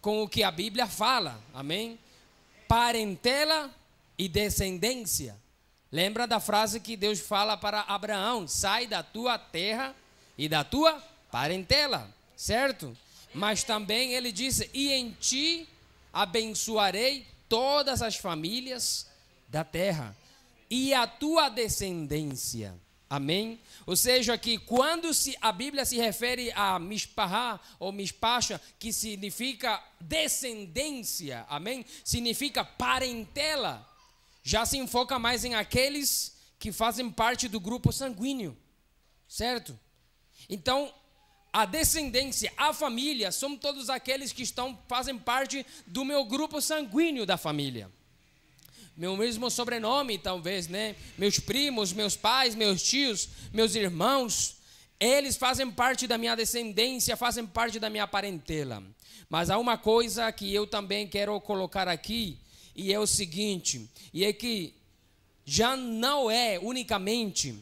com o que a Bíblia fala, amém? Parentela e descendência. Lembra da frase que Deus fala para Abraão: sai da tua terra e da tua parentela, certo? Mas também ele disse: e em ti abençoarei todas as famílias da terra e a tua descendência. Amém? Ou seja, que quando a Bíblia se refere a mishpahá ou mishpasha, que significa descendência, amém? Significa parentela, já se enfoca mais em aqueles que fazem parte do grupo sanguíneo, certo? Então, a descendência, a família, são todos aqueles que fazem parte do meu grupo sanguíneo da família. Meu mesmo sobrenome, talvez, né? Meus primos, meus pais, meus tios, meus irmãos, eles fazem parte da minha descendência, fazem parte da minha parentela. Mas há uma coisa que eu também quero colocar aqui, e é o seguinte, e é que já não é unicamente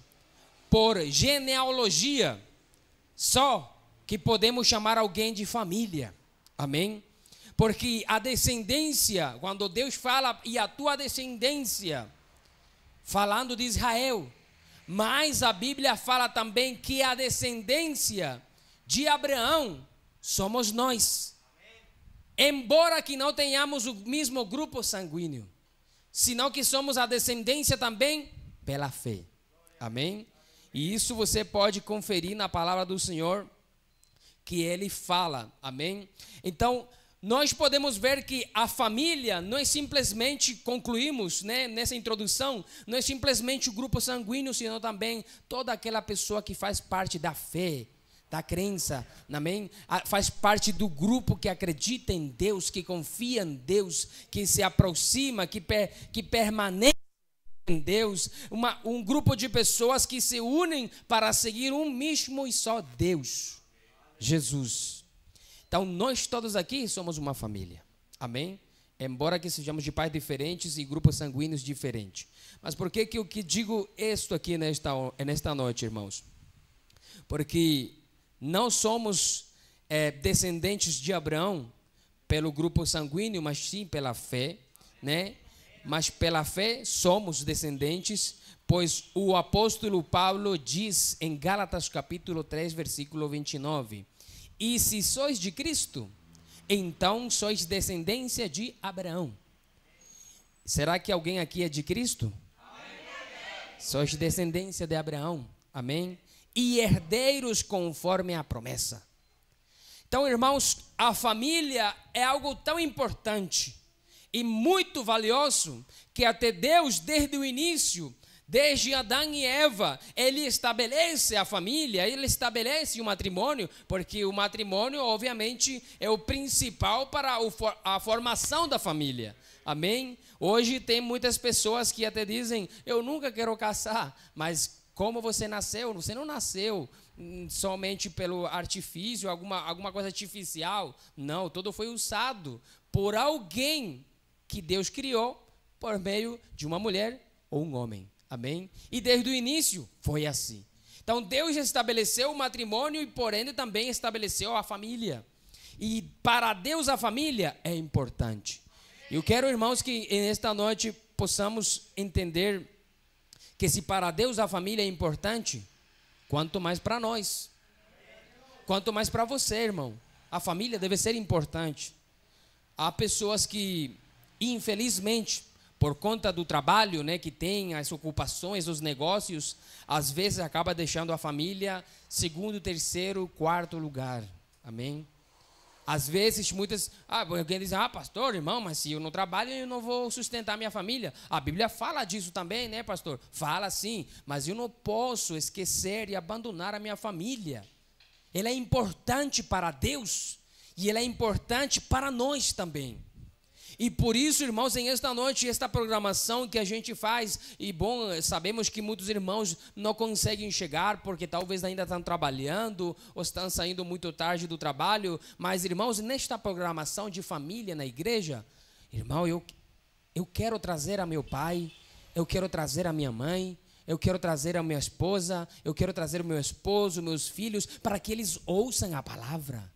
por genealogia só que podemos chamar alguém de família, amém? Porque a descendência, quando Deus fala, e a tua descendência, falando de Israel, mas a Bíblia fala também que a descendência de Abraão somos nós. Embora que não tenhamos o mesmo grupo sanguíneo, senão que somos a descendência também pela fé. Amém? E isso você pode conferir na palavra do Senhor, que Ele fala. Amém? Então, nós podemos ver que a família não é simplesmente, concluímos, né, nessa introdução, não é simplesmente o grupo sanguíneo, senão também toda aquela pessoa que faz parte da fé, da crença, amém? Faz parte do grupo que acredita em Deus, que confia em Deus, que se aproxima, que permanece em Deus, um grupo de pessoas que se unem para seguir um mesmo e só Deus, Jesus. Então, nós todos aqui somos uma família, amém? Embora que sejamos de pais diferentes e grupos sanguíneos diferentes. Mas por que eu digo isto aqui nesta noite, irmãos? Porque não somos descendentes de Abraão pelo grupo sanguíneo, mas sim pela fé, né? Mas pela fé somos descendentes, pois o apóstolo Paulo diz em Gálatas capítulo 3, versículo 29... E se sois de Cristo, então sois descendência de Abraão. Será que alguém aqui é de Cristo? Amém. Sois descendência de Abraão. Amém? E herdeiros conforme a promessa. Então, irmãos, a família é algo tão importante e muito valioso que até Deus, desde o início, desde Adão e Eva, Ele estabelece a família, Ele estabelece o matrimônio, porque o matrimônio, obviamente, é o principal para a formação da família. Amém? Hoje tem muitas pessoas que até dizem: eu nunca quero casar, mas como você nasceu? Você não nasceu somente pelo artifício, alguma coisa artificial. Não, tudo foi usado por alguém que Deus criou por meio de uma mulher ou um homem. Amém? E desde o início foi assim. Então Deus estabeleceu o matrimônio e por ende também estabeleceu a família. E para Deus a família é importante. Eu quero, irmãos, que nesta noite possamos entender que se para Deus a família é importante, quanto mais para nós. Quanto mais para você, irmão. A família deve ser importante. Há pessoas que, infelizmente, por conta do trabalho, né, que tem, as ocupações, os negócios, às vezes acaba deixando a família segundo, terceiro, quarto lugar. Amém? Às vezes, alguém diz: pastor, irmão, mas se eu não trabalho, eu não vou sustentar minha família. A Bíblia fala disso também, né, pastor? Fala sim, mas eu não posso esquecer e abandonar a minha família. Ela é importante para Deus e ela é importante para nós também. E por isso, irmãos, em esta noite, esta programação que a gente faz, e bom, sabemos que muitos irmãos não conseguem chegar, porque talvez ainda estão trabalhando, ou estão saindo muito tarde do trabalho, mas irmãos, nesta programação de família na igreja, irmão, eu quero trazer a meu pai, eu quero trazer a minha mãe, eu quero trazer a minha esposa, eu quero trazer o meu esposo, meus filhos, para que eles ouçam a palavra,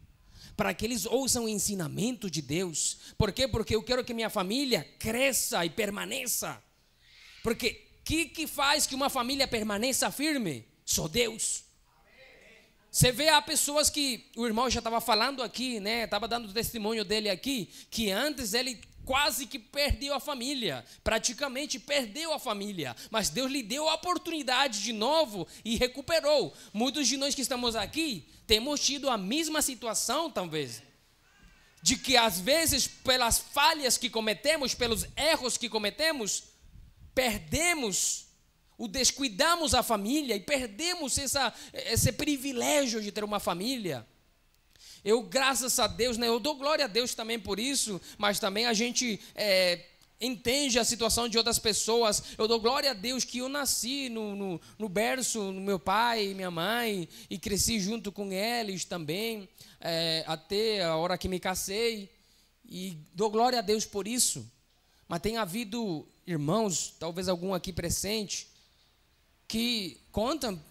para que eles ouçam o ensinamento de Deus. Por quê? Porque eu quero que minha família cresça e permaneça. Porque o que faz que uma família permaneça firme? Só Deus. Você vê, há pessoas que, o irmão já estava falando aqui, né? Estava dando o testemunho dele aqui, que antes ele quase que perdeu a família, praticamente perdeu a família, mas Deus lhe deu a oportunidade de novo e recuperou. Muitos de nós que estamos aqui temos tido a mesma situação, talvez, de que às vezes pelas falhas que cometemos, pelos erros que cometemos, descuidamos a família e perdemos esse privilégio de ter uma família. Eu, graças a Deus, né, eu dou glória a Deus também por isso, mas também a gente entende a situação de outras pessoas. Eu dou glória a Deus que eu nasci no berço no meu pai e minha mãe e cresci junto com eles também, até a hora que me casei, e dou glória a Deus por isso. Mas tem havido irmãos, talvez algum aqui presente, que contam,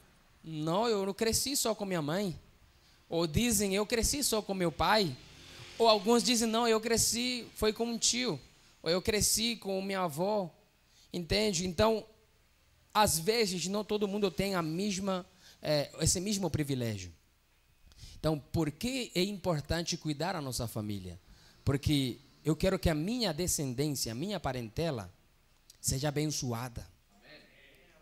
não, eu não cresci só com minha mãe. Ou dizem, eu cresci só com meu pai. Ou alguns dizem, não, eu cresci, foi com um tio. Ou eu cresci com minha avó. Entende? Então, às vezes, não todo mundo tem esse mesmo privilégio. Então, por que é importante cuidar da nossa família? Porque eu quero que a minha descendência, a minha parentela, seja abençoada.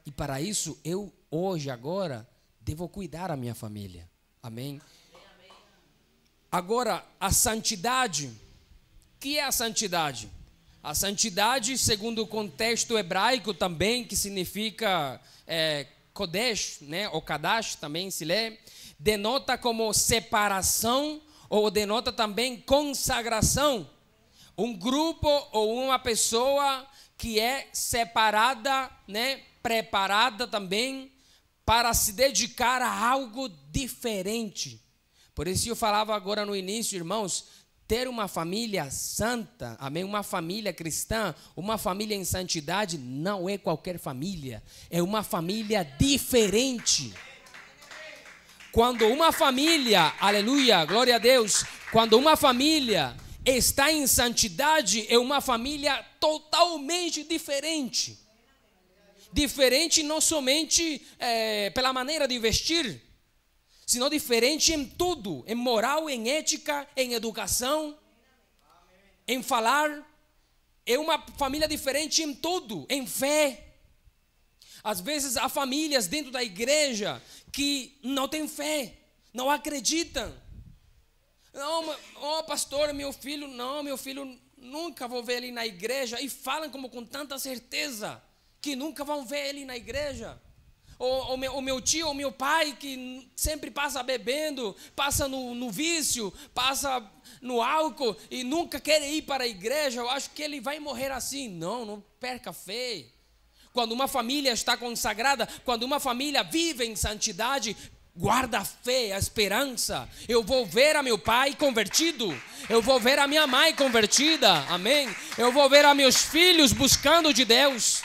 E para isso, eu hoje, agora, devo cuidar da minha família. Amém? Agora, a santidade. O que é a santidade? A santidade, segundo o contexto hebraico também, que significa Kodesh, né? Ou Kadash também se lê, denota como separação ou denota também consagração. Um grupo ou uma pessoa que é separada, né? Preparada também para se dedicar a algo diferente. Por isso eu falava agora no início, irmãos, ter uma família santa, amém? Uma família cristã, uma família em santidade, não é qualquer família, é uma família diferente. Quando uma família, aleluia, glória a Deus, quando uma família está em santidade, é uma família totalmente diferente. Diferente não somente pela maneira de vestir, senão diferente em tudo, em moral, em ética, em educação, em falar. É uma família diferente em tudo, em fé. Às vezes há famílias dentro da igreja que não têm fé, não acreditam. Não, pastor, meu filho nunca vou ver ele na igreja, e falam como com tanta certeza que nunca vão ver ele na igreja. Ou meu tio ou meu pai que sempre passa bebendo, passa no vício, passa no álcool e nunca quer ir para a igreja, eu acho que ele vai morrer assim. Não perca a fé. Quando uma família está consagrada, quando uma família vive em santidade, guarda a fé, a esperança. Eu vou ver a meu pai convertido, eu vou ver a minha mãe convertida, amém? Eu vou ver a meus filhos buscando de Deus.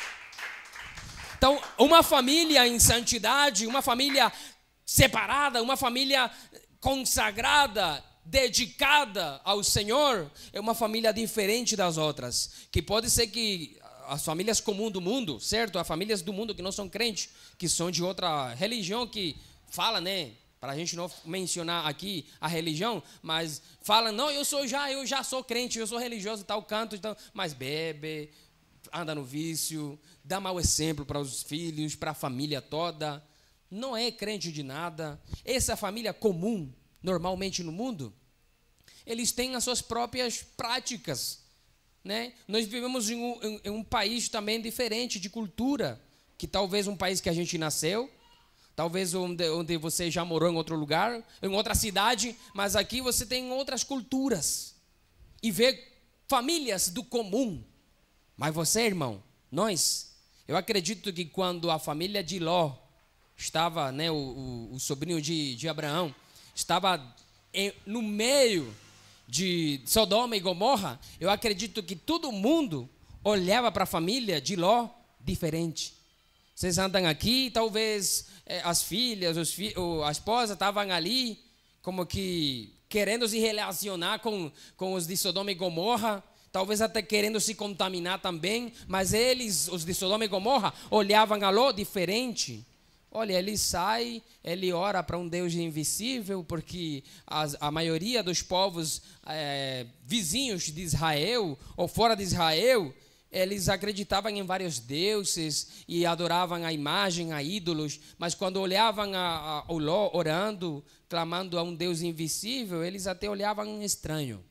Então, uma família em santidade, uma família separada, uma família consagrada, dedicada ao Senhor, é uma família diferente das outras. Que pode ser que as famílias comuns do mundo, certo? As famílias do mundo que não são crentes, que são de outra religião, que fala, né? Para a gente não mencionar aqui a religião, mas fala, não, eu já sou crente, eu sou religioso, tal canto, então, mas bebe, anda no vício, dá mau exemplo para os filhos, para a família toda, não é crente de nada. Essa família comum, normalmente no mundo, eles têm as suas próprias práticas, né? Nós vivemos em um país também diferente de cultura, que talvez um país que a gente nasceu, talvez onde você já morou em outro lugar, em outra cidade, mas aqui você tem outras culturas, e vê famílias do comum. Mas você, irmão, eu acredito que quando a família de Ló estava, né, o sobrinho de Abraão, estava no meio de Sodoma e Gomorra, eu acredito que todo mundo olhava para a família de Ló diferente. Vocês andam aqui, talvez as filhas, a esposa estavam ali, como que querendo se relacionar com os de Sodoma e Gomorra, talvez até querendo se contaminar também, mas eles, os de Sodoma e Gomorra, olhavam a Ló diferente. Olha, ele sai, ele ora para um Deus invisível, porque a maioria dos povos vizinhos de Israel, ou fora de Israel, eles acreditavam em vários deuses e adoravam a imagem, a ídolos, mas quando olhavam o Ló orando, clamando a um Deus invisível, eles até olhavam estranho.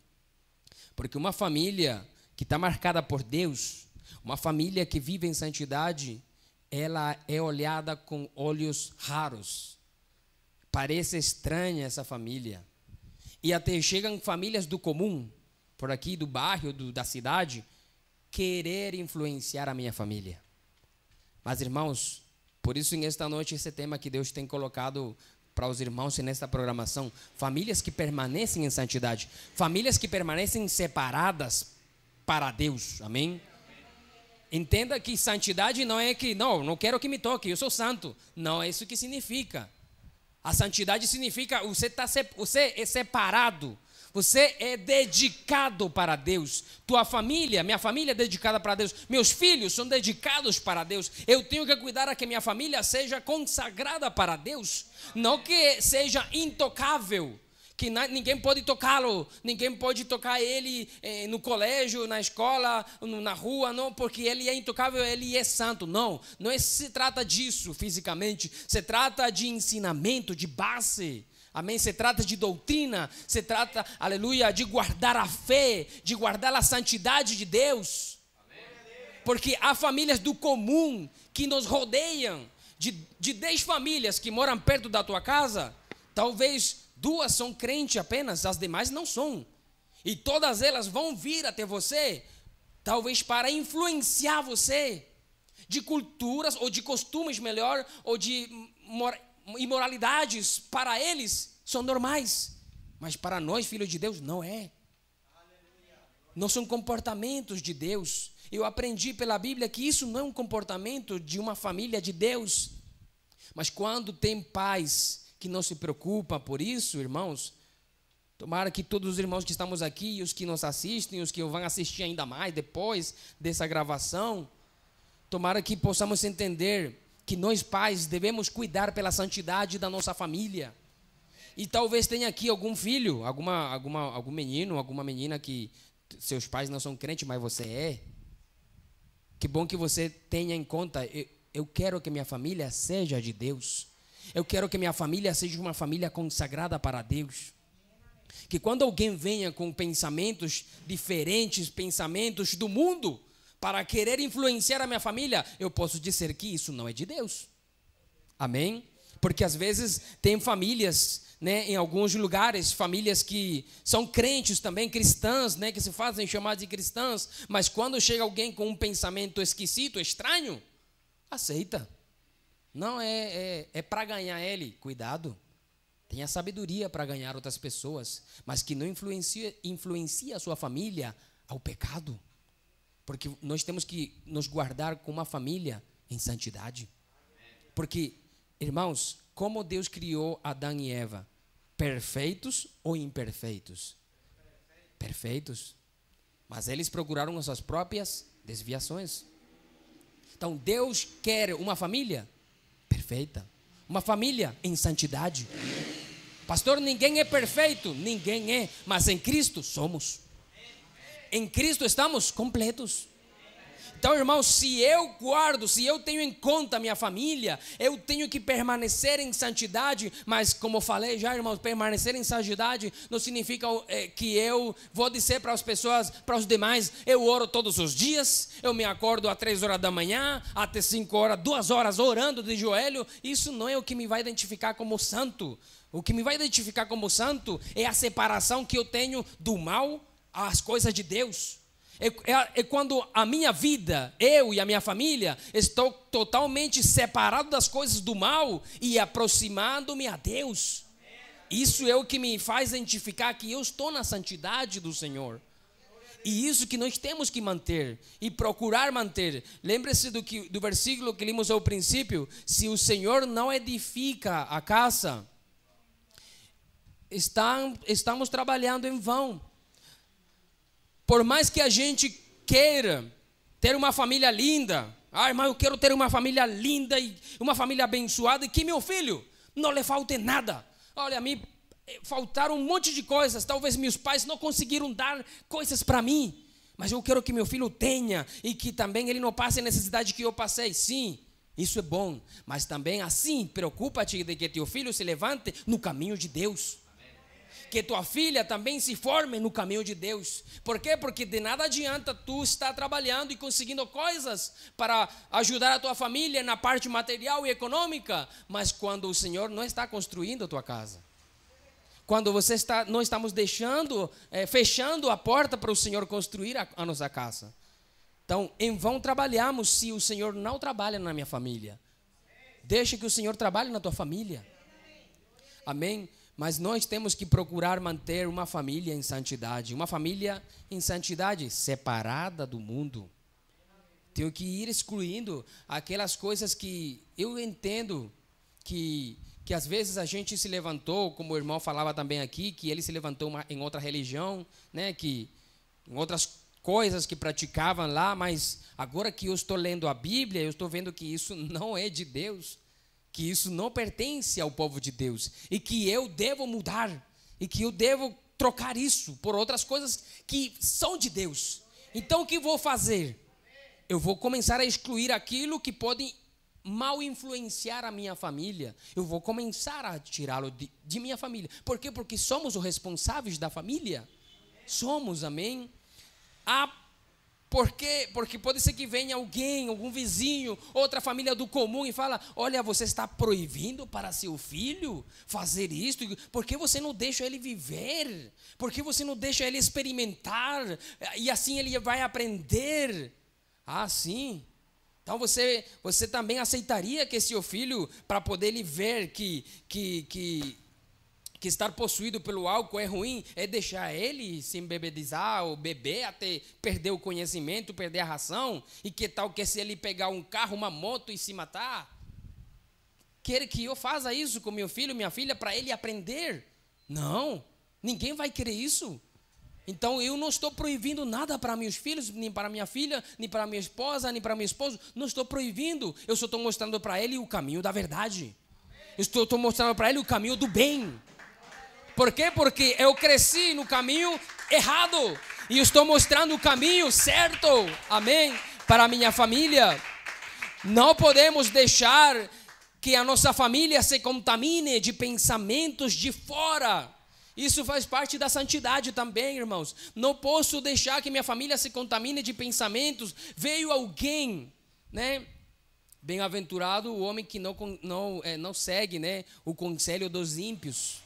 Porque uma família que está marcada por Deus, uma família que vive em santidade, ela é olhada com olhos raros. Parece estranha essa família. E até chegam famílias do comum, por aqui do bairro, da cidade, querer influenciar a minha família. Mas, irmãos, por isso, nesta noite, esse tema que Deus tem colocado para os irmãos nesta programação, famílias que permanecem em santidade, famílias que permanecem separadas para Deus, amém? Entenda que santidade não é que, não quero que me toque, eu sou santo. Não é isso que significa. A santidade significa você é separado, você é dedicado para Deus. Tua família, minha família é dedicada para Deus. Meus filhos são dedicados para Deus. Eu tenho que cuidar a que minha família seja consagrada para Deus. Não que seja intocável, que ninguém pode tocá-lo, ninguém pode tocar ele no colégio, na escola, na rua, não, porque ele é intocável, ele é santo. Não se trata disso fisicamente, se trata de ensinamento, de base. Amém? Se trata de doutrina, se trata, aleluia, de guardar a fé, de guardar a santidade de Deus. Porque há famílias do comum que nos rodeiam, de 10 famílias que moram perto da tua casa, talvez 2 são crentes apenas, as demais não são. E todas elas vão vir até você, talvez para influenciar você, de culturas, ou de costumes melhor, ou de imoralidades. Para eles são normais, mas para nós, filhos de Deus, não é. Não são comportamentos de Deus. Eu aprendi pela Bíblia que isso não é um comportamento de uma família de Deus. Mas quando tem pais que não se preocupam por isso, irmãos, tomara que todos os irmãos que estamos aqui, e os que nos assistem, os que vão assistir ainda mais depois dessa gravação, tomara que possamos entender que nós pais devemos cuidar pela santidade da nossa família. E talvez tenha aqui algum filho, algum menino, alguma menina que seus pais não são crentes, mas você é. Que bom que você tenha em conta, eu quero que minha família seja de Deus. Eu quero que minha família seja uma família consagrada para Deus. Que quando alguém venha com pensamentos diferentes, pensamentos do mundo, para querer influenciar a minha família, eu posso dizer que isso não é de Deus. Amém? Porque às vezes tem famílias, né, em alguns lugares, famílias que são crentes também, cristãs, né, que se fazem chamar de cristãs, mas quando chega alguém com um pensamento esquisito, estranho, aceita. Não é para ganhar ele, cuidado. Tenha sabedoria para ganhar outras pessoas, mas que não influencia a sua família ao pecado. Porque nós temos que nos guardar com uma família em santidade. Porque, irmãos, como Deus criou Adão e Eva? Perfeitos ou imperfeitos? Perfeitos. Mas eles procuraram as suas próprias desviações. Então, Deus quer uma família perfeita, uma família em santidade. Pastor, ninguém é perfeito. Ninguém é, mas em Cristo somos. Em Cristo estamos completos. Então, irmãos, se eu tenho em conta a minha família, eu tenho que permanecer em santidade. Mas como falei já, irmãos, permanecer em santidade não significa que eu vou dizer para as pessoas, para os demais, eu oro todos os dias, eu me acordo às 3 horas da manhã, até 5 horas, 2 horas orando de joelho. Isso não é o que me vai identificar como santo. O que me vai identificar como santo é a separação que eu tenho do mal às coisas de Deus. É quando a minha vida, eu e a minha família, estou totalmente separado das coisas do mal e aproximando-me a Deus. Isso é o que me faz identificar que eu estou na santidade do Senhor. E isso que nós temos que manter e procurar manter. Lembre-se do versículo que lemos ao princípio: se o Senhor não edifica a casa, estamos trabalhando em vão. Por mais que a gente queira ter uma família linda, irmão, eu quero ter uma família linda e uma família abençoada, e que meu filho não lhe falte nada. Olha, a mim faltaram um monte de coisas, talvez meus pais não conseguiram dar coisas para mim, mas eu quero que meu filho tenha, e que também ele não passe a necessidade que eu passei. Sim, isso é bom, mas também assim, preocupa-te de que teu filho se levante no caminho de Deus. Que tua filha também se forme no caminho de Deus. Por quê? Porque de nada adianta tu estar trabalhando e conseguindo coisas para ajudar a tua família na parte material e econômica, mas quando o Senhor não está construindo a tua casa, quando não estamos fechando a porta para o Senhor construir a nossa casa. Então, em vão trabalhamos se o Senhor não trabalha na minha família. Deixa que o Senhor trabalhe na tua família. Amém? Mas nós temos que procurar manter uma família em santidade. Uma família em santidade, separada do mundo. Tenho que ir excluindo aquelas coisas que eu entendo que às vezes a gente se levantou, como o irmão falava também aqui, que ele se levantou em outra religião, né, que em outras coisas que praticavam lá, mas agora que eu estou lendo a Bíblia, eu estou vendo que isso não é de Deus. Que isso não pertence ao povo de Deus, e que eu devo mudar, e que eu devo trocar isso por outras coisas que são de Deus. Então o que vou fazer? Eu vou começar a excluir aquilo que pode mal influenciar a minha família. Eu vou começar a tirá-lo de minha família. Por quê? Porque somos os responsáveis da família. Somos, amém? Por quê? Porque pode ser que venha alguém, algum vizinho, outra família do comum e fala: olha, você está proibindo para seu filho fazer isto? Por que você não deixa ele viver? Por que você não deixa ele experimentar? E assim ele vai aprender. Ah, sim. Então você também aceitaria que seu filho, para poder ele ver que estar possuído pelo álcool é ruim, é deixar ele se embebedizar ou beber até perder o conhecimento, perder a razão? E que tal que se ele pegar um carro, uma moto e se matar? Quer que eu faça isso com meu filho, minha filha, para ele aprender? Não, ninguém vai querer isso. Então eu não estou proibindo nada para meus filhos, nem para minha filha, nem para minha esposa, nem para meu esposo. Não estou proibindo, eu só estou mostrando para ele o caminho da verdade. Eu estou mostrando para ele o caminho do bem. Por quê? Porque eu cresci no caminho errado e eu estou mostrando o caminho certo, amém, para a minha família. Não podemos deixar que a nossa família se contamine de pensamentos de fora. Isso faz parte da santidade também, irmãos. Não posso deixar que minha família se contamine de pensamentos. Veio alguém, né? Bem-aventurado o homem que não segue, né, o conselho dos ímpios.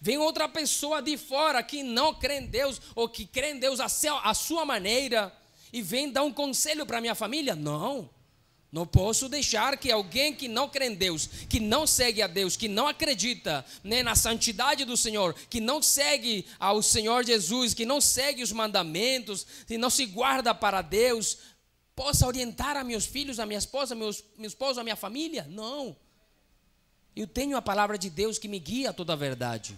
Vem outra pessoa de fora que não crê em Deus, ou que crê em Deus à sua maneira, e vem dar um conselho para a minha família? Não posso deixar que alguém que não crê em Deus, que não segue a Deus, que não acredita, né, na santidade do Senhor, que não segue ao Senhor Jesus, que não segue os mandamentos, que não se guarda para Deus, possa orientar a meus filhos, a minha esposa, meu esposo, a minha família? Não. Eu tenho a palavra de Deus que me guia a toda a verdade.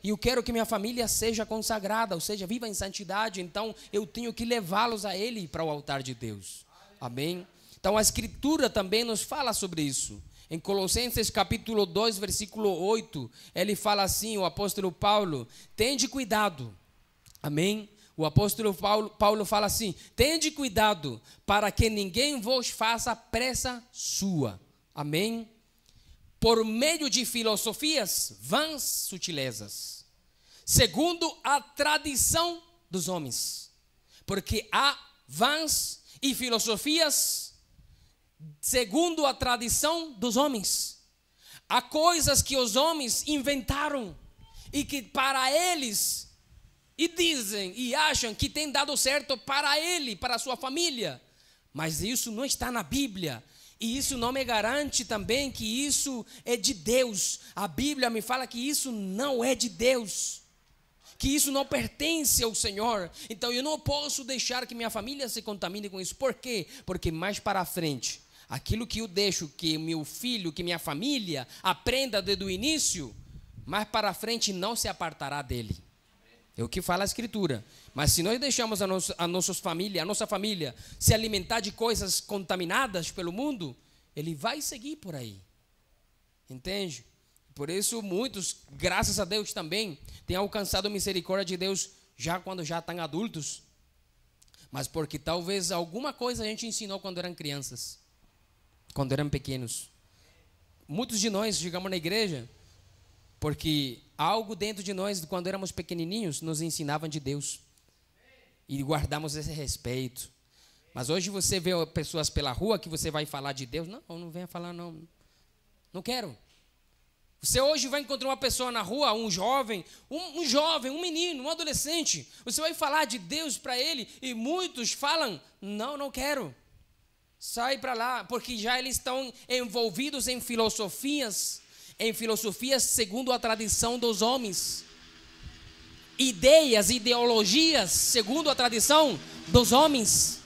E eu quero que minha família seja consagrada, ou seja, viva em santidade. Então eu tenho que levá-los a Ele para o altar de Deus. Amém? Então a Escritura também nos fala sobre isso. Em Colossenses capítulo 2, versículo 8, ele fala assim, o apóstolo Paulo: tende cuidado. Amém? O apóstolo Paulo fala assim: tende cuidado para que ninguém vos faça pressa sua. Amém? Por meio de filosofias vãs sutilezas, segundo a tradição dos homens. Porque há vãs e filosofias segundo a tradição dos homens. Há coisas que os homens inventaram e que para eles, e dizem e acham que tem dado certo para ele, para a sua família. Mas isso não está na Bíblia. E isso não me garante também que isso é de Deus. A Bíblia me fala que isso não é de Deus, que isso não pertence ao Senhor. Então eu não posso deixar que minha família se contamine com isso. Por quê? Porque mais para frente, aquilo que eu deixo que meu filho, que minha família aprenda desde o início, mas para frente não se apartará dele. É o que fala a Escritura. Mas se nós deixamos a nossa família se alimentar de coisas contaminadas pelo mundo, ele vai seguir por aí. Entende? Por isso muitos, graças a Deus também, têm alcançado a misericórdia de Deus quando já estão adultos. Mas porque talvez alguma coisa a gente ensinou quando eram crianças, quando eram pequenos. Muitos de nós chegamos na igreja porque algo dentro de nós, quando éramos pequenininhos, nos ensinavam de Deus. E guardamos esse respeito. Mas hoje você vê pessoas pela rua que você vai falar de Deus. Não venha falar não. Não quero. Você hoje vai encontrar uma pessoa na rua, um jovem, um menino, um adolescente. Você vai falar de Deus para ele e muitos falam, não quero. Sai para lá, porque já eles estão envolvidos em filosofias segundo a tradição dos homens. Ideias, ideologias, segundo a tradição dos homens.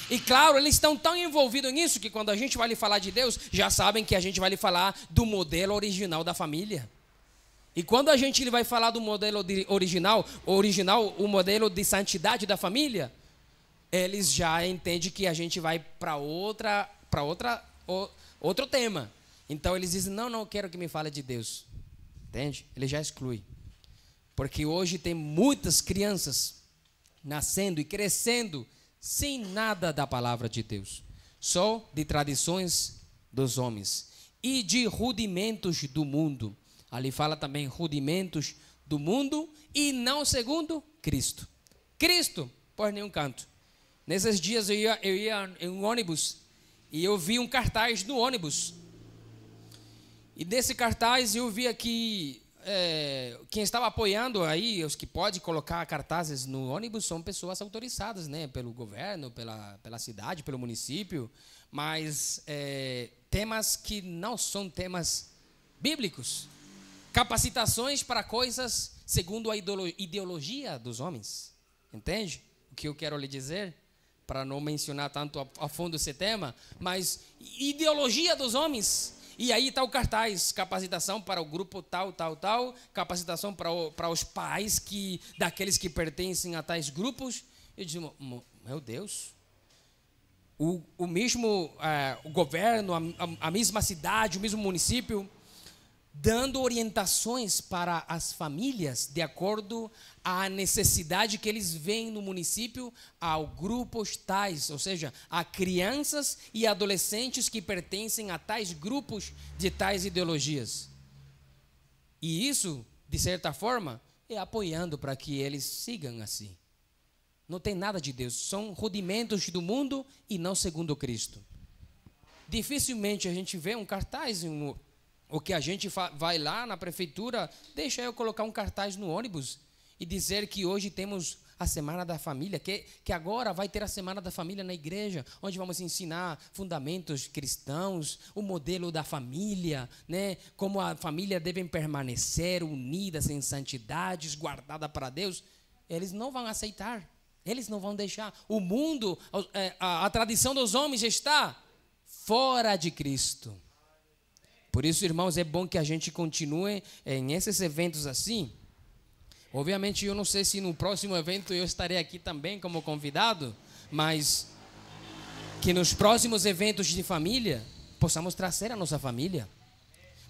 E claro, eles estão tão envolvidos nisso que quando a gente vai lhe falar de Deus, já sabem que a gente vai lhe falar do modelo original da família. E quando a gente vai falar do modelo original, o modelo de santidade da família, eles já entendem que a gente vai para outro tema. Então eles dizem, não quero que me fale de Deus. Entende? Ele já exclui. Porque hoje tem muitas crianças nascendo e crescendo sem nada da palavra de Deus, só de tradições dos homens e de rudimentos do mundo. Ali fala também rudimentos do mundo e não segundo Cristo. Cristo, por nenhum canto. Nesses dias eu ia em um ônibus e eu vi um cartaz no ônibus. E desse cartaz eu vi aqui, quem estava apoiando aí, os que podem colocar cartazes no ônibus, são pessoas autorizadas, né, pelo governo, pela cidade, pelo município, mas temas que não são temas bíblicos. Capacitações para coisas segundo a ideologia dos homens. Entende o que eu quero lhe dizer? Para não mencionar tanto a fundo esse tema, mas ideologia dos homens. E aí está o cartaz, capacitação para o grupo tal, capacitação para os pais daqueles que pertencem a tais grupos. Eu digo, meu Deus, o mesmo o governo, a mesma cidade, o mesmo município, dando orientações para as famílias de acordo à necessidade que eles veem no município, ao grupos tais, ou seja, a crianças e adolescentes que pertencem a tais grupos de tais ideologias. E isso, de certa forma, é apoiando para que eles sigam assim. Não tem nada de Deus, são rudimentos do mundo e não segundo Cristo. Dificilmente a gente vê um cartaz o que a gente vai lá na prefeitura, deixa eu colocar um cartaz no ônibus e dizer que hoje temos a Semana da Família, que agora vai ter a Semana da Família na igreja, onde vamos ensinar fundamentos cristãos, o modelo da família, né? Como a família deve permanecer unidas em santidades, guardada para Deus. Eles não vão aceitar, eles não vão deixar. O mundo, a tradição dos homens está fora de Cristo. Por isso, irmãos, é bom que a gente continue em esses eventos assim. Obviamente, eu não sei se no próximo evento eu estarei aqui também como convidado, mas que nos próximos eventos de família, possamos trazer a nossa família.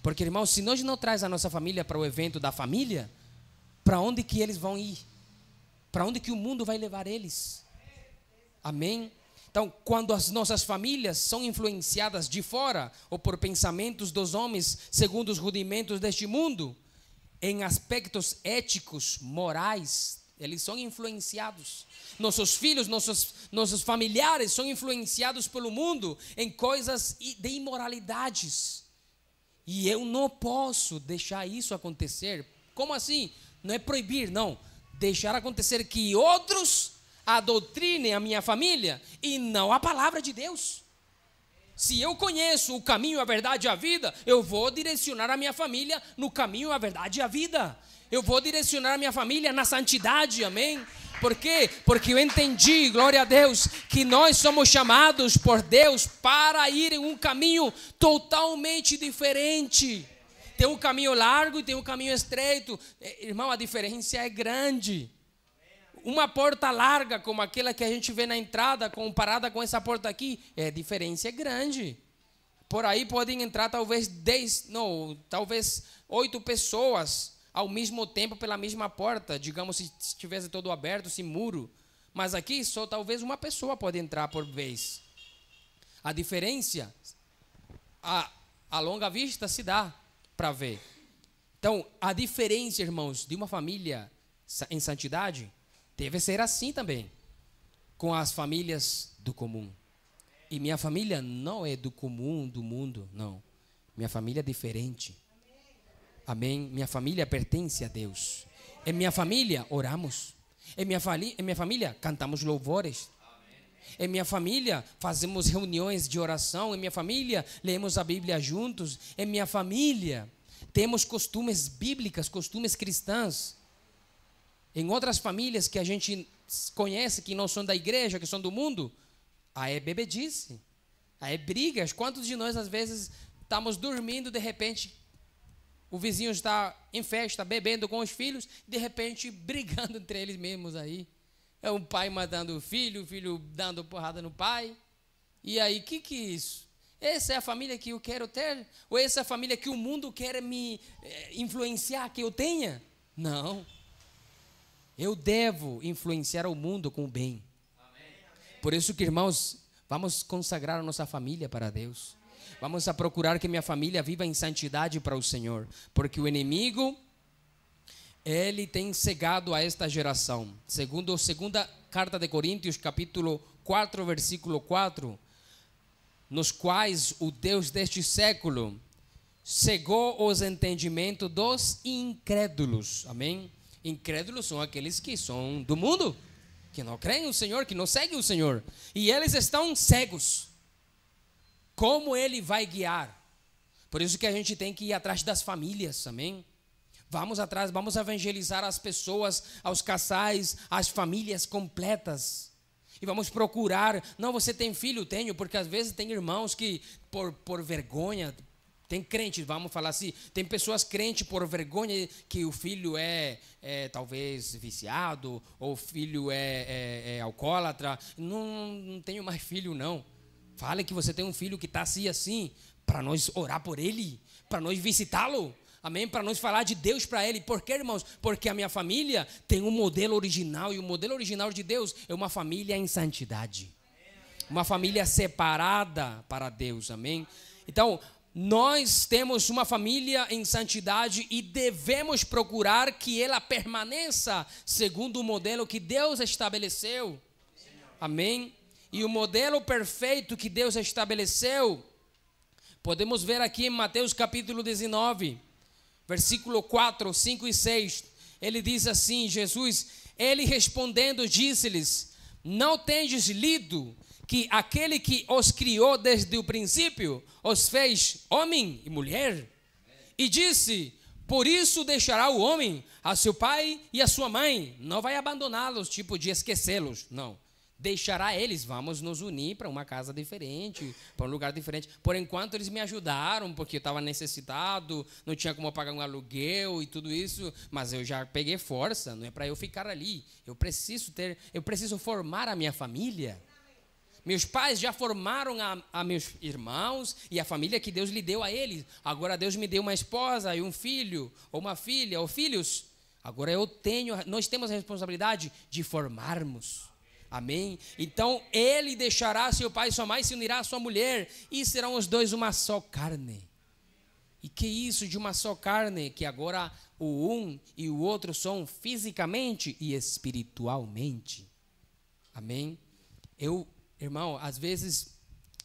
Porque, irmãos, se nós não trazemos a nossa família para o evento da família, para onde que eles vão ir? Para onde que o mundo vai levar eles? Amém? Então, quando as nossas famílias são influenciadas de fora ou por pensamentos dos homens, segundo os rudimentos deste mundo, em aspectos éticos, morais, eles são influenciados. Nossos filhos, nossos familiares são influenciados pelo mundo em coisas de imoralidades. E eu não posso deixar isso acontecer. Como assim? Não é proibir, não. Deixar acontecer que outros adoutrinem a minha família e não a palavra de Deus. Se eu conheço o caminho, a verdade e a vida, eu vou direcionar a minha família no caminho, a verdade e a vida. Eu vou direcionar a minha família na santidade, amém? Por quê? Porque eu entendi, glória a Deus, que nós somos chamados por Deus para ir em um caminho totalmente diferente. Tem um caminho largo e tem um caminho estreito. Irmão, a diferença é grande. Uma porta larga, como aquela que a gente vê na entrada, comparada com essa porta aqui, a diferença é grande. Por aí podem entrar talvez 8 pessoas ao mesmo tempo pela mesma porta. Digamos, se estivesse todo aberto, sem muro. Mas aqui só talvez uma pessoa pode entrar por vez. A diferença, a longa vista se dá para ver. Então, a diferença, irmãos, de uma família em santidade deve ser assim também, com as famílias do comum. E minha família não é do comum do mundo, não. Minha família é diferente. Amém? Minha família pertence a Deus. Em minha família, oramos. Em minha família, cantamos louvores. Em minha família, fazemos reuniões de oração. Em minha família, lemos a Bíblia juntos. Em minha família, temos costumes bíblicos, costumes cristãos. Em outras famílias que a gente conhece, que não são da igreja, que são do mundo, aí é bebedice, aí é brigas. Quantos de nós, às vezes, estamos dormindo, de repente, o vizinho está em festa, bebendo com os filhos, de repente, brigando entre eles mesmos aí. É um pai matando o filho dando porrada no pai. E aí, que é isso? Essa é a família que eu quero ter? Ou essa é a família que o mundo quer me influenciar, que eu tenha? Não. Eu devo influenciar o mundo com o bem. Por isso que, irmãos, vamos consagrar a nossa família para Deus. Vamos a procurar que minha família viva em santidade para o Senhor. Porque o inimigo, ele tem cegado a esta geração. Segundo a segunda carta de Coríntios, capítulo 4, versículo 4, nos quais o Deus deste século cegou os entendimentos dos incrédulos. Amém? Incrédulos são aqueles que são do mundo, que não creem no Senhor, que não seguem o Senhor. E eles estão cegos. Como Ele vai guiar? Por isso que a gente tem que ir atrás das famílias, amém? Vamos atrás, vamos evangelizar as pessoas, aos casais, as famílias completas. E vamos procurar. Não, você tem filho? Tenho, porque às vezes tem irmãos que por vergonha... Tem crentes, vamos falar assim, tem pessoas crentes por vergonha que o filho é talvez viciado, ou o filho é alcoólatra. Não tenho mais filho, não. Fale que você tem um filho que está assim, para nós orar por ele, para nós visitá-lo, amém? Para nós falar de Deus para ele. Por quê, irmãos? Porque a minha família tem um modelo original, e o modelo original de Deus é uma família em santidade. Uma família separada para Deus, amém? Então, nós temos uma família em santidade e devemos procurar que ela permaneça segundo o modelo que Deus estabeleceu. Amém? E o modelo perfeito que Deus estabeleceu, podemos ver aqui em Mateus capítulo 19, versículo 4, 5 e 6. Ele diz assim, Jesus, ele respondendo disse-lhes, não tendes lido que aquele que os criou desde o princípio, os fez homem e mulher? E disse, por isso deixará o homem a seu pai e a sua mãe. Não vai abandoná-los, tipo de esquecê-los, não. Deixará eles, vamos nos unir para uma casa diferente, para um lugar diferente. Por enquanto eles me ajudaram, porque eu estava necessitado, não tinha como pagar um aluguel e tudo isso, mas eu já peguei força, não é para eu ficar ali. Eu preciso formar a minha família. Meus pais já formaram a meus irmãos e a família que Deus lhe deu a eles. Agora Deus me deu uma esposa e um filho, ou uma filha, ou filhos. Agora nós temos a responsabilidade de formarmos. Amém? Então ele deixará seu pai e sua mãe, se unirá à sua mulher, e serão os dois uma só carne. E que isso de uma só carne? Que agora o um e o outro são fisicamente e espiritualmente. Amém? Irmão, às vezes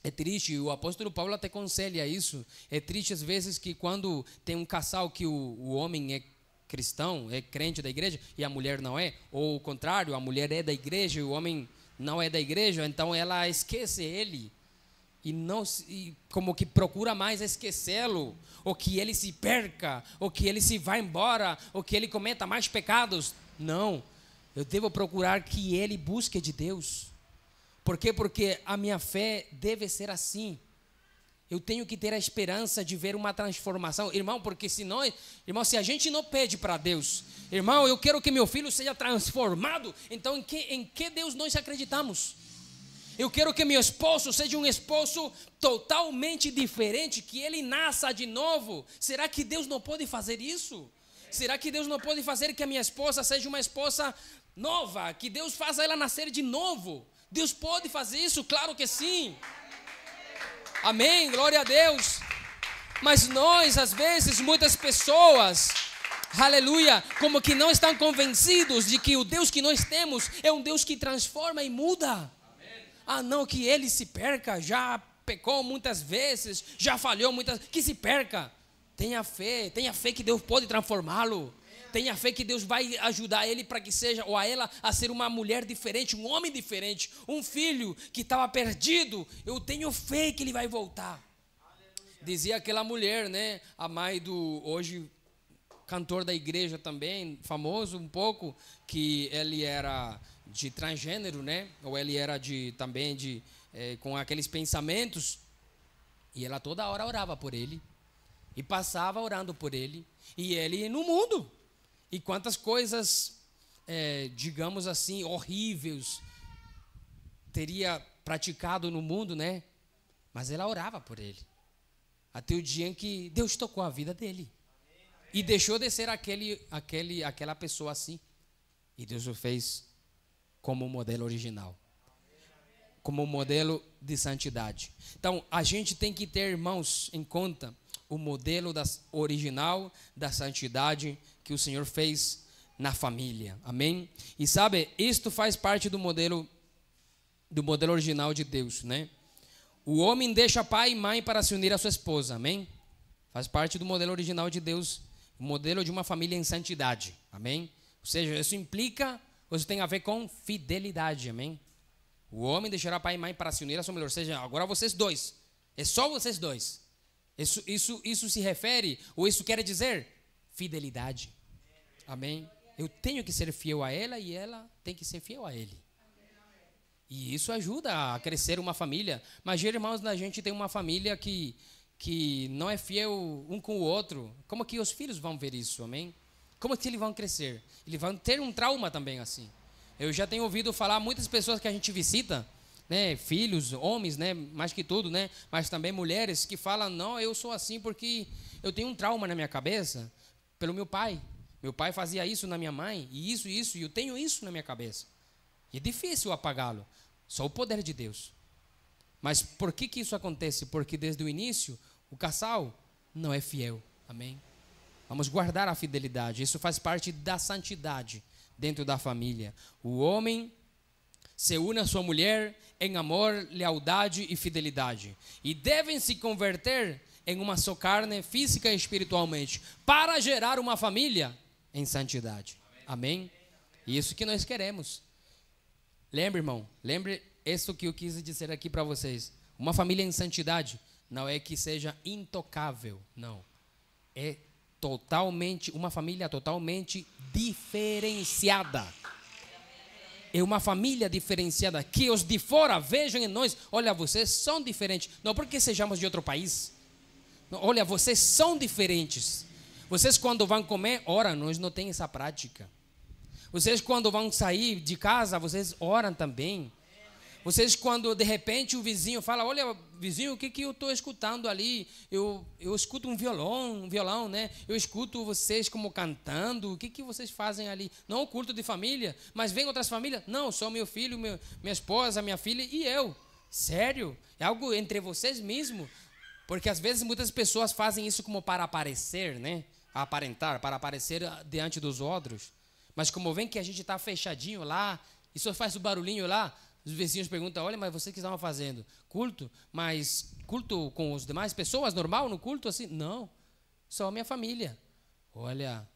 é triste, o apóstolo Paulo até aconselha isso. É triste às vezes que quando tem um casal que o homem é cristão, é crente da igreja, e a mulher não é, ou o contrário, a mulher é da igreja e o homem não é da igreja, então ela esquece ele e como que procura mais esquecê-lo, ou que ele se perca, ou que ele se vá embora, ou que ele cometa mais pecados. Não, eu devo procurar que ele busque de Deus. Por quê? Porque a minha fé deve ser assim. eu tenho que ter a esperança de ver uma transformação, irmão, porque senão, irmão, se a gente não pede para Deus, irmão, eu quero que meu filho seja transformado, então em que Deus nós acreditamos? Eu quero que meu esposo seja um esposo totalmente diferente, que ele nasça de novo. Será que Deus não pode fazer isso? Será que Deus não pode fazer que a minha esposa seja uma esposa nova, que Deus faça ela nascer de novo? Deus pode fazer isso? Claro que sim. Amém, glória a Deus. Mas nós, às vezes, muitas pessoas, aleluia, como que não estão convencidos de que o Deus que nós temos é um Deus que transforma e muda. Ah, não, que ele se perca, já pecou muitas vezes, já falhou muitas vezes, que se perca. Tenha fé que Deus pode transformá-lo. Tenha fé que Deus vai ajudar ele para que seja, ou a ela, a ser uma mulher diferente, um homem diferente, um filho que estava perdido. Eu tenho fé que ele vai voltar. Dizia aquela mulher, né, a mãe do, hoje, cantor da igreja também, famoso um pouco, que ele era de transgênero, né, ou ele era com aqueles pensamentos, e ela toda hora orava por ele, e passava orando por ele, e ele no mundo. E quantas coisas, digamos assim, horríveis teria praticado no mundo, né? Mas ela orava por ele. Até o dia em que Deus tocou a vida dele. E deixou de ser aquela pessoa assim. E Deus o fez como modelo original. Como modelo de santidade. Então, a gente tem que ter, irmãos, em conta o modelo original da santidade que o Senhor fez na família, amém? E sabe, isto faz parte do modelo original de Deus, né? O homem deixa pai e mãe para se unir à sua esposa, amém? Faz parte do modelo original de Deus, o modelo de uma família em santidade, amém? Ou seja, isso tem a ver com fidelidade, amém? O homem deixará pai e mãe para se unir à sua mulher, ou seja, agora vocês dois, é só vocês dois. Isso se refere, ou isso quer dizer, fidelidade. Amém? Eu tenho que ser fiel a ela e ela tem que ser fiel a ele. E isso ajuda a crescer uma família. Mas, irmãos, a gente tem uma família que não é fiel um com o outro. Como que os filhos vão ver isso? Amém? Como que eles vão crescer? Eles vão ter um trauma também assim. Eu já tenho ouvido falar muitas pessoas que a gente visita, né, filhos, homens, né, mais que tudo, né, mas também mulheres que falam, não, eu sou assim porque eu tenho um trauma na minha cabeça pelo meu pai. Meu pai fazia isso na minha mãe, e eu tenho isso na minha cabeça. E é difícil apagá-lo, só o poder de Deus. Mas por que isso acontece? Porque desde o início, o casal não é fiel, amém? Vamos guardar a fidelidade, isso faz parte da santidade dentro da família. O homem se une à sua mulher em amor, lealdade e fidelidade. E devem se converter em uma só carne, física e espiritualmente, para gerar uma família em santidade. Amém? E isso que nós queremos. Lembre, irmão, isso que eu quis dizer aqui para vocês. Uma família em santidade não é que seja intocável, não. É uma família totalmente diferenciada. É uma família diferenciada, que os de fora vejam em nós, olha, vocês são diferentes, não porque sejamos de outro país, não, olha, vocês são diferentes, vocês quando vão comer, ora, nós não temos essa prática, vocês quando vão sair de casa, vocês oram também, vocês quando de repente o vizinho fala, olha, vizinho, o que eu estou escutando ali, eu escuto um violão, né? Eu escuto vocês como cantando, o que vocês fazem ali? Não o culto de família, mas vem outras famílias? Não, só meu filho, minha esposa, minha filha e eu. Sério? É algo entre vocês mesmo? Porque às vezes muitas pessoas fazem isso como para aparecer, né? Aparentar, para aparecer diante dos outros. Mas como vem que a gente está fechadinho lá, e só faz o barulhinho lá, os vizinhos perguntam, olha, mas vocês que estavam fazendo? Culto? Mas culto com as demais pessoas, normal, no culto assim? Não, só a minha família. Olha,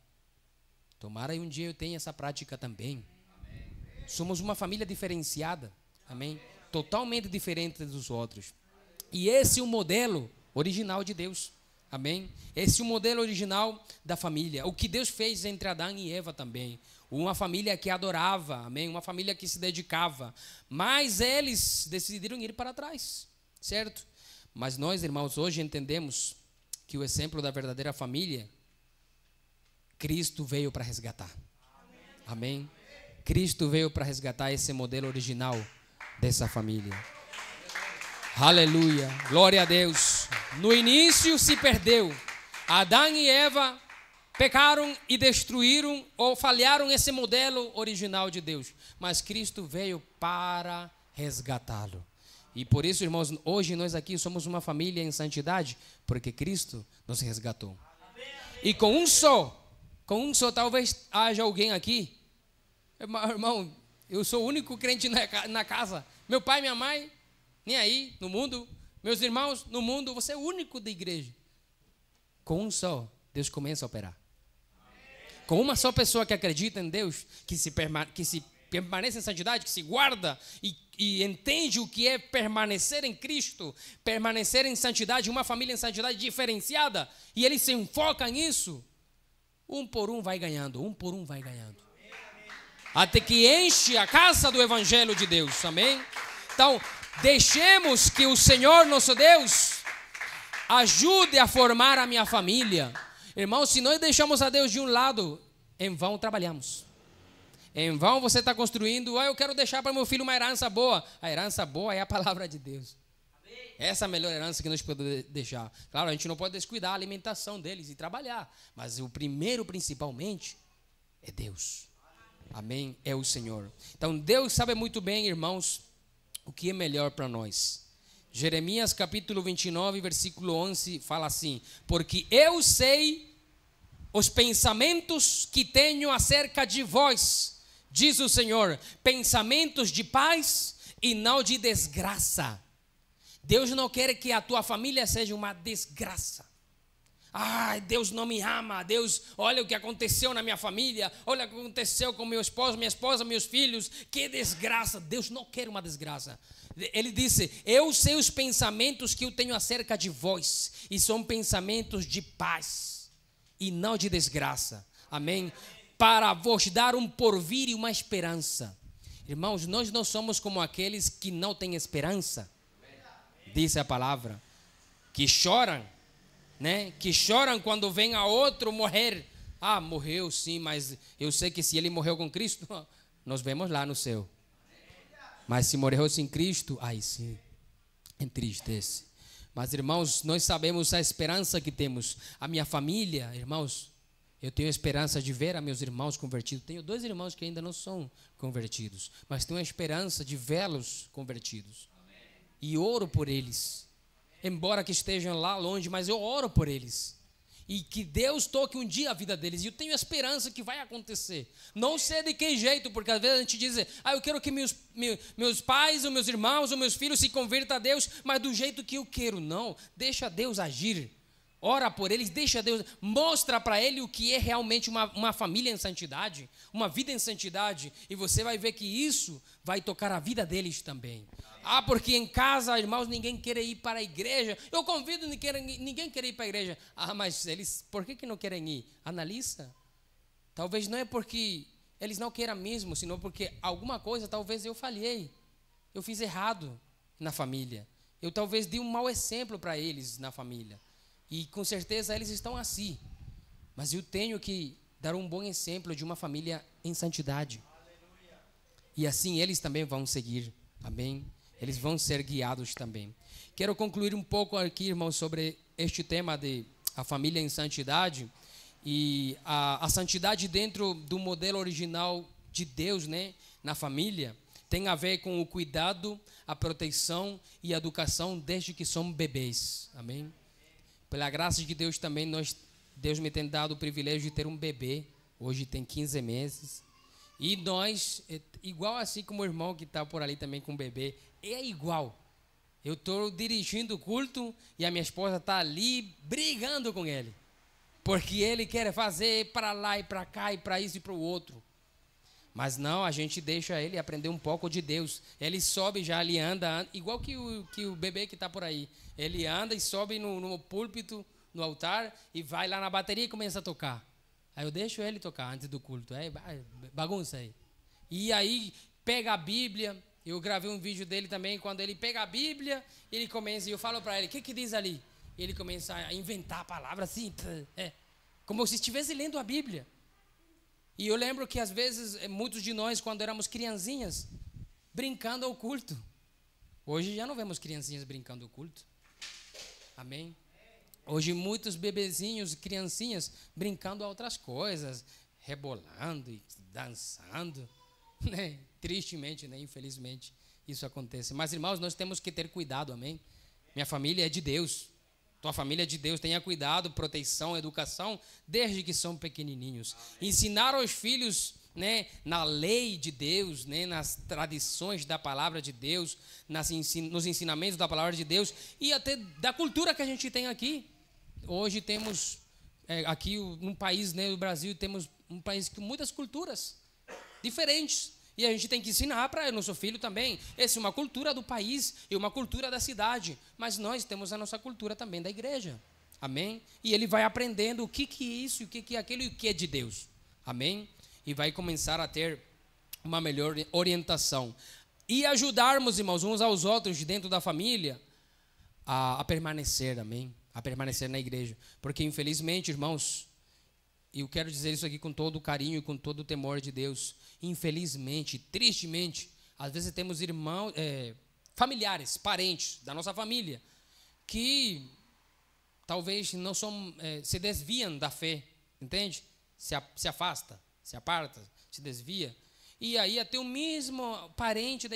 tomara um dia eu tenha essa prática também. Amém. Somos uma família diferenciada, amém? Totalmente diferente dos outros. E esse é o modelo original de Deus, amém? Esse é o modelo original da família. O que Deus fez entre Adão e Eva também. Uma família que adorava, amém? Uma família que se dedicava. Mas eles decidiram ir para trás, certo? Mas nós, irmãos, hoje entendemos que o exemplo da verdadeira família, Cristo veio para resgatar. Amém? Cristo veio para resgatar esse modelo original dessa família. Aleluia, glória a Deus. No início se perdeu. Adão e Eva pecaram e destruíram ou falharam esse modelo original de Deus. Mas Cristo veio para resgatá-lo. E por isso, irmãos, hoje nós aqui somos uma família em santidade, porque Cristo nos resgatou. E com um só talvez haja alguém aqui. Irmão, eu sou o único crente na casa. Meu pai e minha mãe, nem aí, no mundo. Meus irmãos, no mundo, você é o único da igreja. Com um só, Deus começa a operar. Com uma só pessoa que acredita em Deus, que se permanece em santidade, que se guarda e entende o que é permanecer em Cristo, permanecer em santidade, uma família em santidade diferenciada, e ele se enfoca nisso, um por um vai ganhando. Até que enche a casa do Evangelho de Deus, amém? Então, deixemos que o Senhor nosso Deus ajude a formar a minha família. Irmãos, se nós deixamos a Deus de um lado, em vão trabalhamos. Em vão você está construindo, eu quero deixar para meu filho uma herança boa. A herança boa é a palavra de Deus. Essa é a melhor herança que nós podemos deixar. Claro, a gente não pode descuidar a alimentação deles e trabalhar. Mas o primeiro, principalmente, é Deus. Amém? É o Senhor. Então, Deus sabe muito bem, irmãos, o que é melhor para nós. Jeremias capítulo 29, versículo 11, fala assim: porque eu sei os pensamentos que tenho acerca de vós, diz o Senhor, pensamentos de paz e não de desgraça. Deus não quer que a tua família seja uma desgraça. Ai, Deus não me ama. Deus, olha o que aconteceu na minha família. Olha o que aconteceu com meu esposo, minha esposa, meus filhos. Que desgraça. Deus não quer uma desgraça. Ele disse: eu sei os pensamentos que eu tenho acerca de vós, e são pensamentos de paz e não de desgraça. Amém? Para vos dar um porvir e uma esperança. Irmãos, nós não somos como aqueles que não têm esperança. Diz a palavra, que choram, né? Que choram quando vem a outro morrer. Ah, morreu sim, mas eu sei que se ele morreu com Cristo, nós vemos lá no céu. Mas se morreu sem Cristo, aí sim, entristece. Mas, irmãos, nós sabemos a esperança que temos. A minha família, irmãos, eu tenho esperança de ver a meus irmãos convertidos. Tenho 2 irmãos que ainda não são convertidos, mas tenho a esperança de vê-los convertidos. E oro por eles, embora que estejam lá longe, mas eu oro por eles. E que Deus toque um dia a vida deles. E eu tenho esperança que vai acontecer. Não sei de que jeito, porque às vezes a gente diz: eu quero que meus pais, ou meus irmãos, ou meus filhos se convertam a Deus, mas do jeito que eu quero. Não, deixa Deus agir. Ora por eles, deixa Deus, mostra para ele o que é realmente uma família em santidade, uma vida em santidade, e você vai ver que isso vai tocar a vida deles também. Ah, porque em casa, irmãos, ninguém quer ir para a igreja. Eu convido, ninguém quer ir para a igreja. Ah, mas eles, por que não querem ir? Analisa. Talvez não é porque eles não queiram mesmo, senão porque alguma coisa talvez eu falhei. Eu fiz errado na família. Eu talvez dei um mau exemplo para eles na família. E com certeza eles estão assim. Mas eu tenho que dar um bom exemplo de uma família em santidade. E assim eles também vão seguir. Amém? Eles vão ser guiados também. Quero concluir um pouco aqui, irmãos, sobre este tema de a família em santidade. E a santidade dentro do modelo original de Deus, né, na família, tem a ver com o cuidado, a proteção e a educação desde que somos bebês. Amém? Pela graça de Deus também, Deus me tem dado o privilégio de ter um bebê. Hoje tem 15 meses. E nós, igual assim como o irmão que está por ali também com o bebê, é igual. Eu estou dirigindo o culto e a minha esposa está ali brigando com ele. Porque ele quer fazer para lá e para cá e para isso e para o outro. Mas não, a gente deixa ele aprender um pouco de Deus. Ele sobe já, ele anda igual que o bebê que está por aí. Ele anda e sobe no púlpito, no altar, e vai lá na bateria e começa a tocar. Aí eu deixo ele tocar antes do culto. Bagunça aí. E aí pega a Bíblia Eu gravei um vídeo dele também, quando ele pega a Bíblia, ele começa, e eu falo para ele, o que diz ali? E ele começa a inventar a palavra assim, como se estivesse lendo a Bíblia. E eu lembro que às vezes, muitos de nós, quando éramos criancinhas, brincando ao culto. Hoje já não vemos criancinhas brincando ao culto. Amém? Hoje muitos bebezinhos e criancinhas brincando a outras coisas, rebolando e dançando, né? Tristemente, né? Infelizmente, isso acontece. Mas, irmãos, nós temos que ter cuidado, amém? Minha família é de Deus. Tua família é de Deus. Tenha cuidado, proteção, educação, desde que são pequenininhos. Ensinar aos filhos, né, na lei de Deus, né, nas tradições da palavra de Deus, nos ensinamentos da palavra de Deus e até da cultura que a gente tem aqui. Hoje temos, aqui num país, né, no Brasil, temos um país com muitas culturas diferentes. E a gente tem que ensinar para o nosso filho também. Essa é uma cultura do país e uma cultura da cidade. Mas nós temos a nossa cultura também da igreja. Amém? E ele vai aprendendo o que é isso, o que é aquilo e o que é de Deus. Amém? E vai começar a ter uma melhor orientação. E ajudarmos, irmãos, uns aos outros dentro da família a permanecer, amém? A permanecer na igreja. Porque, infelizmente, irmãos, e eu quero dizer isso aqui com todo o carinho e com todo o temor de Deus, infelizmente, tristemente, às vezes temos irmãos, familiares, parentes da nossa família, que talvez não são, se desviam da fé, entende? Se afasta, se aparta, se desvia. E aí até o mesmo parente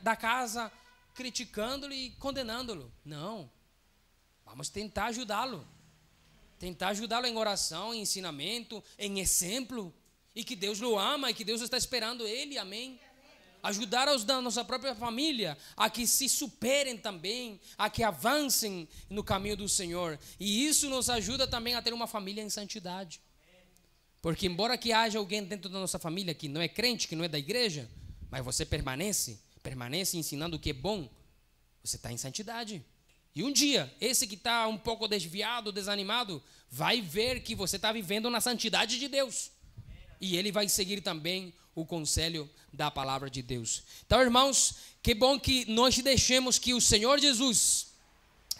da casa criticando-lo e condenando-lo. Não, vamos tentar ajudá-lo. Tentar ajudá-lo em oração, em ensinamento, em exemplo. E que Deus o ama e que Deus está esperando ele, amém? Ajudar os da nossa própria família a que se superem também, a que avancem no caminho do Senhor. E isso nos ajuda também a ter uma família em santidade. Porque embora que haja alguém dentro da nossa família que não é crente, que não é da igreja, mas você permanece ensinando o que é bom, você está em santidade. E um dia, esse que está um pouco desviado, desanimado, vai ver que você está vivendo na santidade de Deus. E ele vai seguir também o conselho da palavra de Deus. Então, irmãos, que bom que nós deixemos que o Senhor Jesus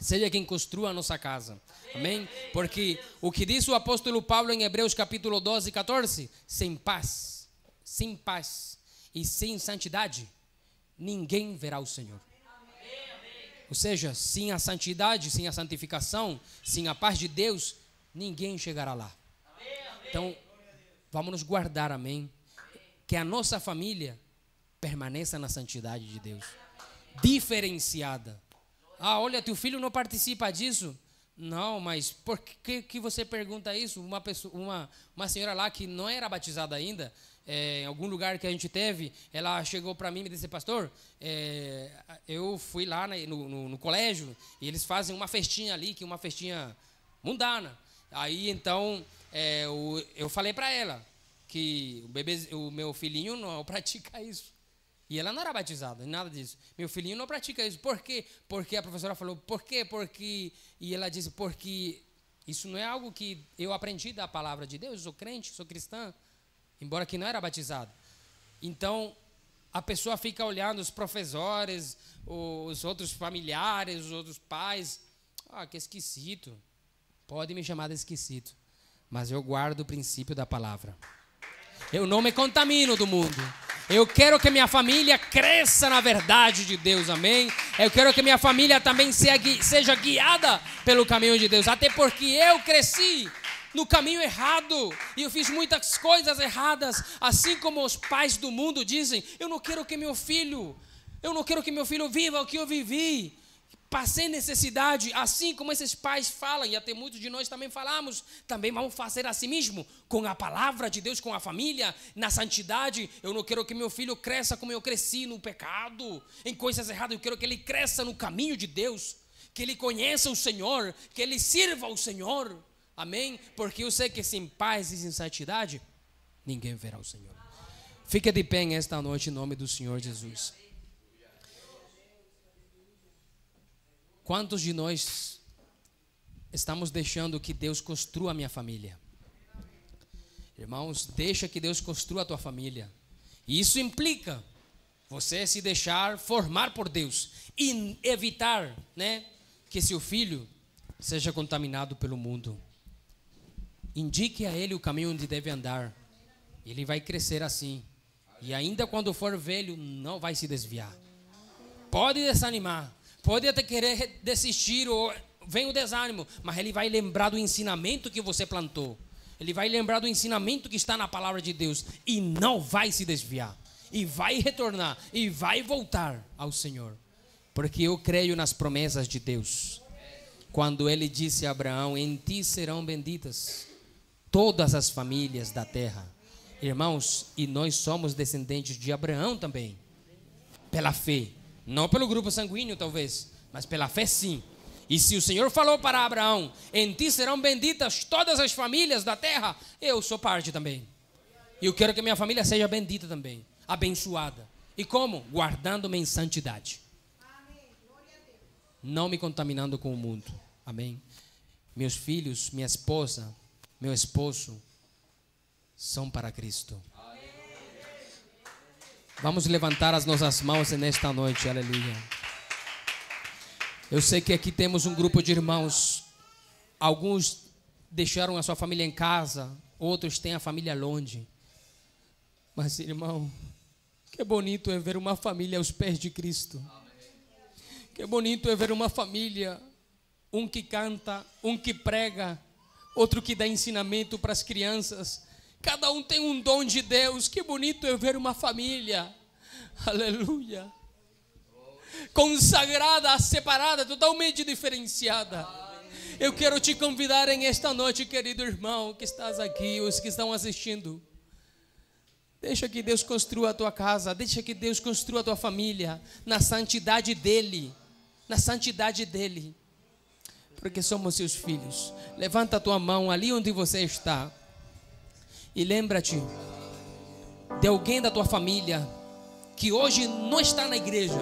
seja quem construa a nossa casa. Amém? Porque o que diz o apóstolo Paulo em Hebreus capítulo 12 e 14, sem paz e sem santidade, ninguém verá o Senhor. Ou seja, sem a santidade, sem a santificação, sem a paz de Deus, ninguém chegará lá. Então, vamos nos guardar, amém? Que a nossa família permaneça na santidade de Deus. Diferenciada. Ah, olha, teu filho não participa disso. Não, mas por que você pergunta isso? Uma senhora lá que não era batizada ainda, em algum lugar que a gente teve, ela chegou para mim e me disse: pastor, eu fui lá no colégio e eles fazem uma festinha ali, que é uma festinha mundana. Aí então eu falei para ela que o meu filhinho não pratica isso. E ela não era batizada, nada disso. Meu filhinho não pratica isso. Por quê? Porque a professora falou, por quê? E ela disse, porque isso não é algo que eu aprendi da palavra de Deus. Eu sou crente, sou cristã, embora que não era batizado. Então, a pessoa fica olhando os professores, os outros familiares, os outros pais. Ah, que esquisito. Pode me chamar de esquisito, mas eu guardo o princípio da palavra. Eu não me contamino do mundo. Eu quero que minha família cresça na verdade de Deus, amém? Eu quero que minha família também seja guiada pelo caminho de Deus. Até porque eu cresci no caminho errado e eu fiz muitas coisas erradas. Assim como os pais do mundo dizem, eu não quero que meu filho viva o que eu vivi. Passei necessidade, assim como esses pais falam, e até muitos de nós também falamos, também vamos fazer assim mesmo, com a palavra de Deus, com a família, na santidade. Eu não quero que meu filho cresça como eu cresci, no pecado, em coisas erradas. Eu quero que ele cresça no caminho de Deus, que ele conheça o Senhor, que ele sirva ao Senhor, amém? Porque eu sei que sem paz e sem santidade, ninguém verá o Senhor. Fique de pé esta noite em nome do Senhor Jesus. Quantos de nós estamos deixando que Deus construa a minha família? Irmãos, deixa que Deus construa a tua família. E isso implica Você se deixar formar por Deus e evitar, né, que seu filho seja contaminado pelo mundo. Indique a ele o caminho onde deve andar. Ele vai crescer assim. E ainda quando for velho, não vai se desviar. Pode desanimar, pode até querer desistir, ou vem o desânimo, mas ele vai lembrar do ensinamento que você plantou. Ele vai lembrar do ensinamento que está na palavra de Deus e não vai se desviar. E vai retornar, e vai voltar ao Senhor. Porque eu creio nas promessas de Deus. Quando ele disse a Abraão: em ti serão benditas todas as famílias da terra. Irmãos, e nós somos descendentes de Abraão também. Pela fé. Não pelo grupo sanguíneo talvez, mas pela fé sim. E se o Senhor falou para Abraão: em ti serão benditas todas as famílias da terra, eu sou parte também. E eu quero que minha família seja bendita também, abençoada. E como? Guardando-me em santidade. Não me contaminando com o mundo. Amém. Meus filhos, minha esposa, meu esposo são para Cristo. Vamos levantar as nossas mãos nesta noite, aleluia. Eu sei que aqui temos um grupo de irmãos. Alguns deixaram a sua família em casa, outros têm a família longe. Mas, irmão, que bonito é ver uma família aos pés de Cristo. Que bonito é ver uma família, um que canta, um que prega, outro que dá ensinamento para as crianças. Cada um tem um dom de Deus. Que bonito é ver uma família, aleluia, consagrada, separada, totalmente diferenciada. Eu quero te convidar em esta noite, querido irmão, que estás aqui, os que estão assistindo. Deixa que Deus construa a tua casa, deixa que Deus construa a tua família na santidade dEle, na santidade dEle, porque somos seus filhos. Levanta a tua mão ali onde você está e lembra-te de alguém da tua família que hoje não está na igreja.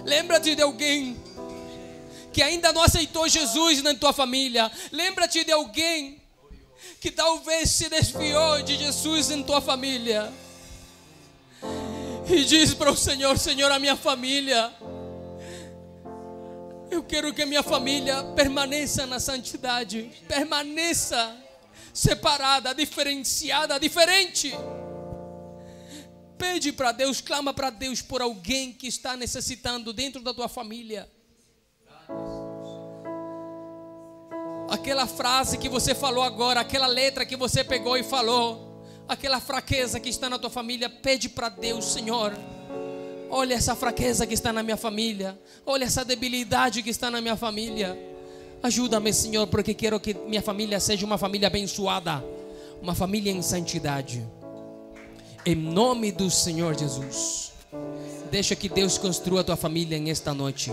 Lembra-te de alguém que ainda não aceitou Jesus na tua família. Lembra-te de alguém que talvez se desviou de Jesus em tua família. E diz para o Senhor: Senhor, a minha família, eu quero que a minha família permaneça na santidade, permaneça separada, diferenciada, diferente. Pede para Deus, clama para Deus por alguém que está necessitando dentro da tua família. Aquela frase que você falou agora, aquela letra que você pegou e falou, aquela fraqueza que está na tua família, pede para Deus: Senhor, olha essa fraqueza que está na minha família, olha essa debilidade que está na minha família. Ajuda-me, Senhor, porque quero que minha família seja uma família abençoada, uma família em santidade. Em nome do Senhor Jesus. Deixa que Deus construa a tua família nesta noite.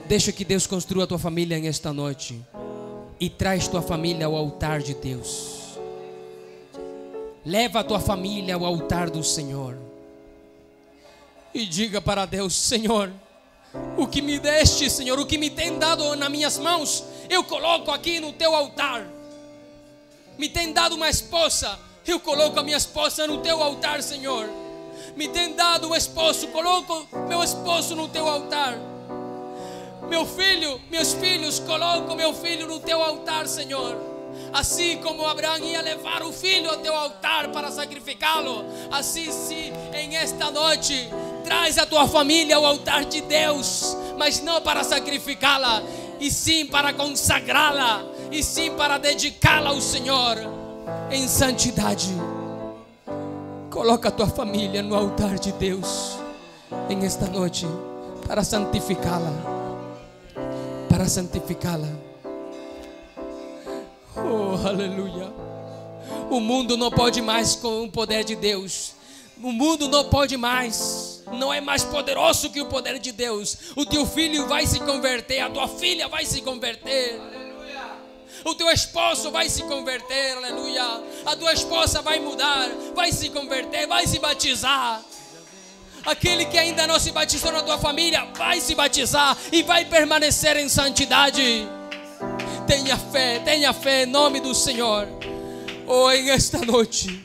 Deixa que Deus construa a tua família nesta noite. E traz tua família ao altar de Deus. Leva a tua família ao altar do Senhor. E diga para Deus: Senhor, o que me deste, Senhor, o que me tem dado nas minhas mãos, eu coloco aqui no teu altar. Me tem dado uma esposa, eu coloco a minha esposa no teu altar, Senhor. Me tem dado um esposo, coloco meu esposo no teu altar. Meu filho, meus filhos, coloco meu filho no teu altar, Senhor. Assim como Abraão ia levar o filho ao teu altar para sacrificá-lo, assim sim, em esta noite, traz a tua família ao altar de Deus, mas não para sacrificá-la, e sim para consagrá-la, e sim para dedicá-la ao Senhor em santidade. Coloca a tua família no altar de Deus em esta noite para santificá-la. Para santificá-la. Oh, aleluia. O mundo não pode mais com o poder de Deus. O mundo não pode mais. Não é mais poderoso que o poder de Deus. O teu filho vai se converter, a tua filha vai se converter. O teu esposo vai se converter, aleluia. A tua esposa vai mudar, vai se converter, vai se batizar. Aquele que ainda não se batizou na tua família vai se batizar e vai permanecer em santidade. Tenha fé em nome do Senhor. Oh, em esta noite,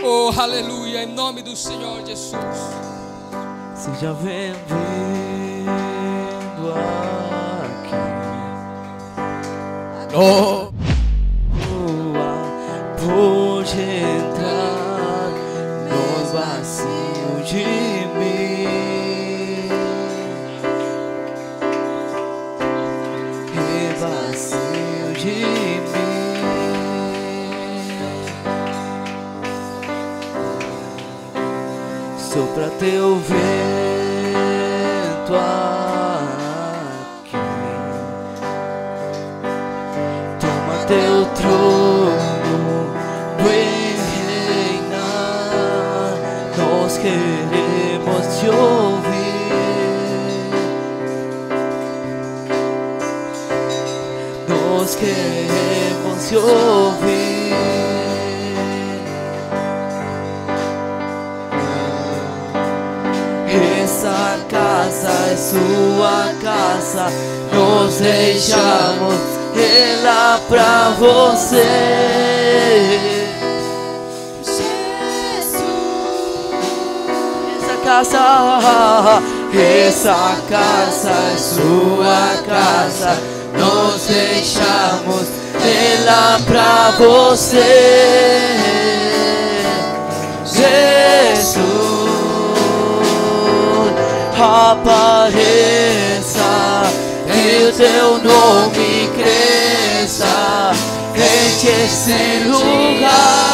Oh, aleluia, em nome do Senhor Jesus. Seja bem-vindo aqui. Oh, pode entrar no vazio de mim, e vazio de mim. Sopra teu vento aqui, toma teu trono, vem reinar. Nós queremos te ouvir, nós queremos te ouvir. Essa casa é sua casa, nós deixamos ela pra você. Essa casa é sua casa, nós deixamos ela pra você. Jesus, apareça e o teu nome cresça, enche esse lugar.